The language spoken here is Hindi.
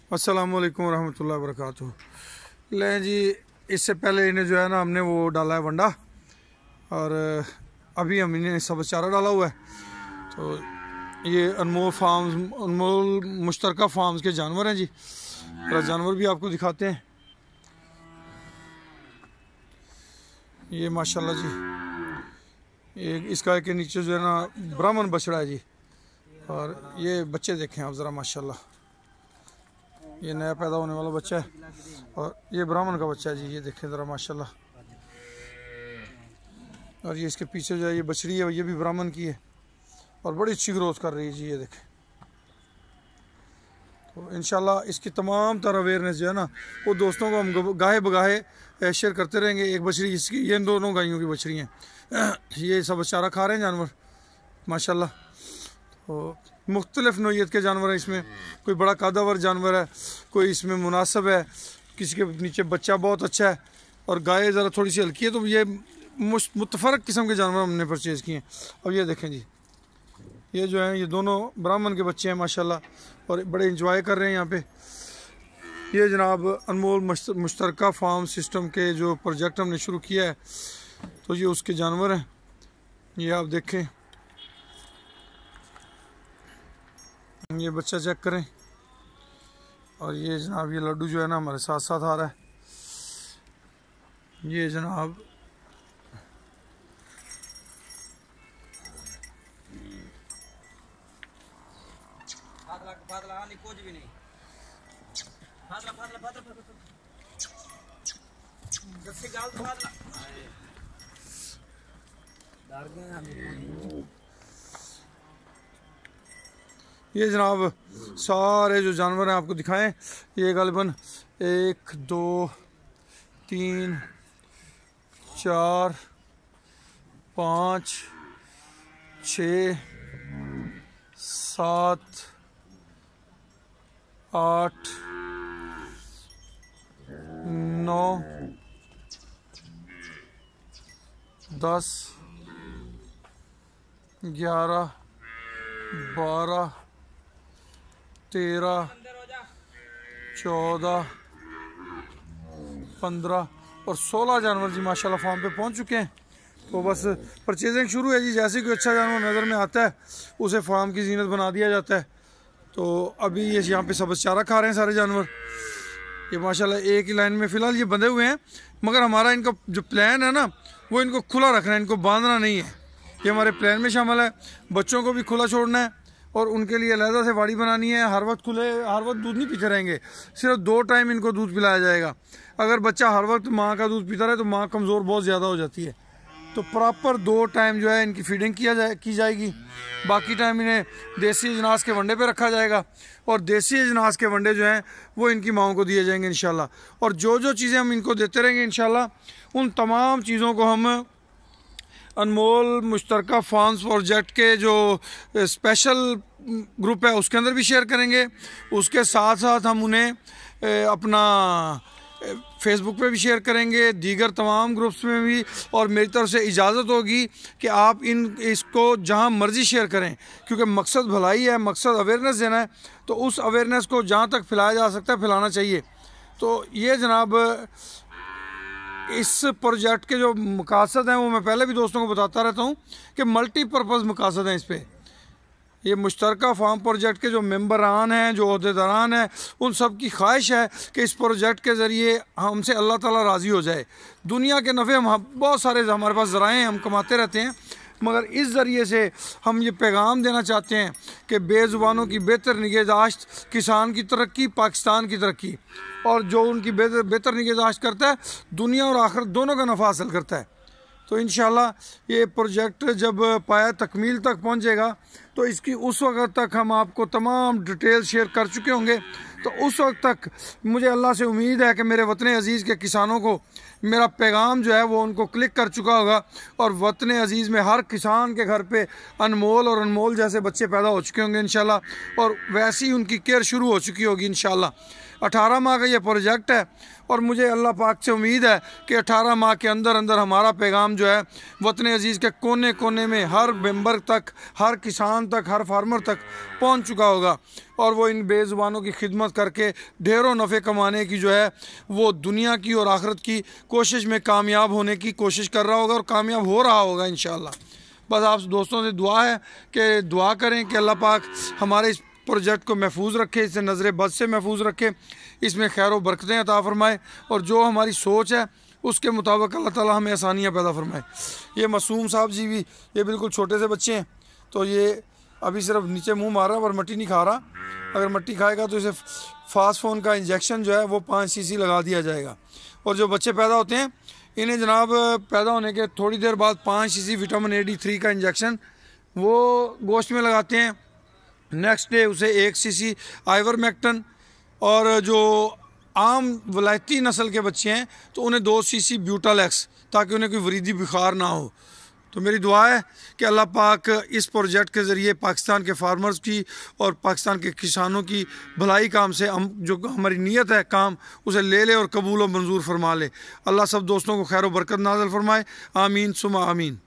अस्सलाम वालेकुम रहमतुल्लाहि व बरकातुहू। लें जी, इससे पहले इन्हें जो है ना हमने वो डाला है वंडा, और अभी हम इन्हें सब चारा डाला हुआ है। तो ये अनमोल मुश्तरका फार्म्स के जानवर हैं जी। और जानवर भी आपको दिखाते हैं। ये माशाल्लाह जी, ये इसका के नीचे जो है ना ब्राह्मण बछड़ा है जी। और ये बच्चे देखें आप ज़रा, माशाल्लाह ये नया पैदा होने वाला बच्चा है। और ये ब्राह्मण का बच्चा है जी, ये देखें ज़रा माशाल्लाह। और ये इसके पीछे जो है ये बछड़ी है, ये भी ब्राह्मण की है और बड़ी अच्छी ग्रोथ कर रही है जी, ये देखें। तो इंशाल्लाह इसकी तमाम तरह अवेयरनेस जो है ना वो दोस्तों को हम गाहे बगाहे शेयर करते रहेंगे। एक बछड़ी इसकी, ये इन दोनों गायों की बछड़ी हैं। ये सब चारा खा रहे हैं जानवर माशाल्लाह। तो मुख्तलिफ नोयत के जानवर हैं इसमें। कोई बड़ा कादावर जानवर है, कोई इसमें मुनासिब है, किसी के नीचे बच्चा बहुत अच्छा है, और गाय ज़रा थोड़ी सी हल्की है। तो ये मुतफरक किस्म के जानवर हमने परचेज़ किए हैं। अब ये देखें जी, ये जो है ये दोनों ब्राह्मण के बच्चे हैं माशाल्लाह, और बड़े इंजॉय कर रहे हैं यहाँ पे। ये जनाब अनमोल मुश्तरका फार्म सिस्टम के जो प्रोजेक्ट हमने शुरू किया है, तो ये उसके जानवर हैं। ये आप देखें, ये बच्चा चेक करें। और ये जनाब ये लड्डू जो है ना हमारे साथ साथ आ रहा है। ये जनाब ये जनाब सारे जो जानवर हैं आपको दिखाएं। ये गालिबन 1 2 3 4 5 6 7 8 9 10 11 12 13 14 15 और 16 जानवर जी माशाल्लाह फार्म पे पहुंच चुके हैं। तो बस परचेजिंग शुरू है जी। जैसे कोई अच्छा जानवर नज़र में आता है उसे फार्म की जीनत बना दिया जाता है। तो अभी ये यहाँ पे सब्ज़ चारा खा रहे हैं सारे जानवर। ये माशाल्लाह एक ही लाइन में फ़िलहाल ये बंधे हुए हैं, मगर हमारा इनका जो प्लान है ना वो इनको खुला रखना है, इनको बांधना नहीं है। ये हमारे प्लान में शामिल है। बच्चों को भी खुला छोड़ना है और उनके लिए अलहदा से वाड़ी बनानी है। हर वक्त खुले, हर वक्त दूध नहीं पीते रहेंगे, सिर्फ 2 टाइम इनको दूध पिलाया जाएगा। अगर बच्चा हर वक्त माँ का दूध पीता रहे तो माँ कमज़ोर बहुत ज़्यादा हो जाती है। तो प्रॉपर 2 टाइम जो है इनकी फीडिंग की जाएगी। बाकी टाइम इन्हें देसी अजनास के वंडे पे रखा जाएगा, और देसी अजनास के वंडे जो हैं वो इनकी माओं को दिए जाएंगे इंशाल्लाह। और जो जो चीज़ें हम इनको देते रहेंगे इंशाल्लाह, उन तमाम चीज़ों को हम अनमोल मुश्तरका फार्म्स प्रोजेक्ट के जो स्पेशल ग्रुप है उसके अंदर भी शेयर करेंगे। उसके साथ साथ हम उन्हें अपना फेसबुक पे भी शेयर करेंगे, दीगर तमाम ग्रुप्स में भी। और मेरी तरफ से इजाज़त होगी कि आप इसको जहां मर्ज़ी शेयर करें, क्योंकि मकसद भलाई है, मकसद अवेयरनेस देना है। तो उस अवेयरनेस को जहां तक फैलाया जा सकता है फैलाना चाहिए। तो ये जनाब इस प्रोजेक्ट के जो मकासद हैं वो मैं पहले भी दोस्तों को बताता रहता हूँ कि मल्टीपर्पज़ मकासद हैं इस पर। ये मुश्तरका फार्म प्रोजेक्ट के जो मेंबरान हैं, जो अहदेदारान हैं, उन सब की ख्वाहिश है कि इस प्रोजेक्ट के ज़रिए हमसे अल्लाह ताला राज़ी हो जाए। दुनिया के नफ़े हम बहुत सारे हमारे पास ज़राए हम कमाते रहते हैं, मगर इस ज़रिए से हम ये पैगाम देना चाहते हैं कि बेज़ुबानों की बेहतर निगहदाश्त, किसान की तरक्की, पाकिस्तान की तरक्की। और जो उनकी बेहतर निगहदाश्त करता है दुनिया और आखिरत दोनों का नफ़ा हासिल करता है। तो इंशाल्लाह ये प्रोजेक्ट जब पाया तकमील तक पहुंचेगा तो इसकी उस वक्त तक हम आपको तमाम डिटेल शेयर कर चुके होंगे। तो उस वक्त तक मुझे अल्लाह से उम्मीद है कि मेरे वतन अज़ीज़ के किसानों को मेरा पैगाम जो है वो उनको क्लिक कर चुका होगा, और वतन अज़ीज़ में हर किसान के घर पे अनमोल और अनमोल जैसे बच्चे पैदा हो चुके होंगे इंशाल्लाह, और वैसी ही उनकी केयर शुरू हो चुकी होगी इंशाल्लाह। 18 माह का ये प्रोजेक्ट है, और मुझे अल्लाह पाक से उम्मीद है कि 18 माह के अंदर अंदर हमारा पैगाम जो है वतन अज़ीज़ के कोने कोने में हर मेंबर तक, हर किसान कान तक, हर फार्मर तक पहुंच चुका होगा और वो इन बेज़ुबानों की खिदमत करके ढेरों नफ़े कमाने की जो है वो दुनिया की और आखिरत की कोशिश में कामयाब होने की कोशिश कर रहा होगा और कामयाब हो रहा होगा इंशाअल्लाह। बस आप दोस्तों से दुआ है कि दुआ करें कि अल्लाह पाक हमारे इस प्रोजेक्ट को महफूज रखे, इसे नज़र बद से महफूज रखे, इसमें खैर व बरकतें अता फ़रमाए और जो हमारी सोच है उसके मुताबिक अल्लाह ताला हमें आसानियाँ पैदा फ़रमाए। ये मासूम साहब जी भी ये बिल्कुल छोटे से बच्चे हैं, तो ये अभी सिर्फ नीचे मुंह मार रहा है पर मट्टी नहीं खा रहा। अगर मट्टी खाएगा तो इसे फास्फोन का इंजेक्शन जो है वो 5 सीसी लगा दिया जाएगा। और जो बच्चे पैदा होते हैं इन्हें जनाब पैदा होने के थोड़ी देर बाद 5 सीसी विटामिन AD3 का इंजेक्शन वो गोश्त में लगाते हैं। नेक्स्ट डे उसे 1 सीसी आइवरमेक्टन, और जो आम वलायती नस्ल के बच्चे हैं तो उन्हें 2 सीसी ब्यूटालेक्स, ताकि उन्हें कोई वरीदी बुखार ना हो। तो मेरी दुआ है कि अल्लाह पाक इस प्रोजेक्ट के ज़रिए पाकिस्तान के फार्मर्स की और पाकिस्तान के किसानों की भलाई काम से हम जो हमारी नीयत है काम उसे ले ले और कबूल और मंजूर फरमा ले। अल्लाह सब दोस्तों को खैर व बरकत नाज़िल फरमाए। आमीन सुमा आमीन।